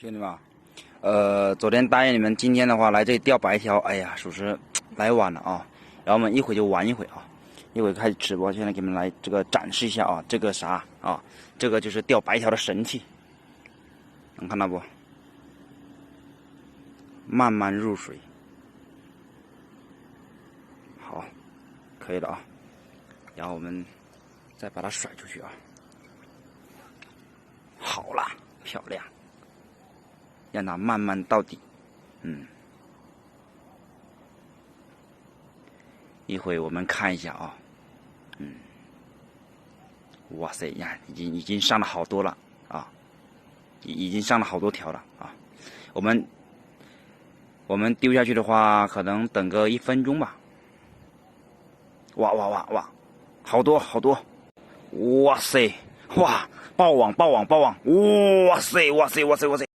兄弟们，昨天答应你们，今天的话来这里钓白条，哎呀，属实来晚了啊。然后我们一会就玩一会啊，一会开始直播。现在给你们来这个展示一下啊，这个啥啊？这个就是钓白条的神器，能看到不？慢慢入水，好，可以了啊。然后我们再把它甩出去啊。好啦，漂亮。让它慢慢到底，一会我们看一下啊，哇塞呀，已经上了好多了啊，已经上了好多条了啊。我们丢下去的话，可能等个1分钟吧。哇，好多好多，哇塞，哇，爆网，哇塞。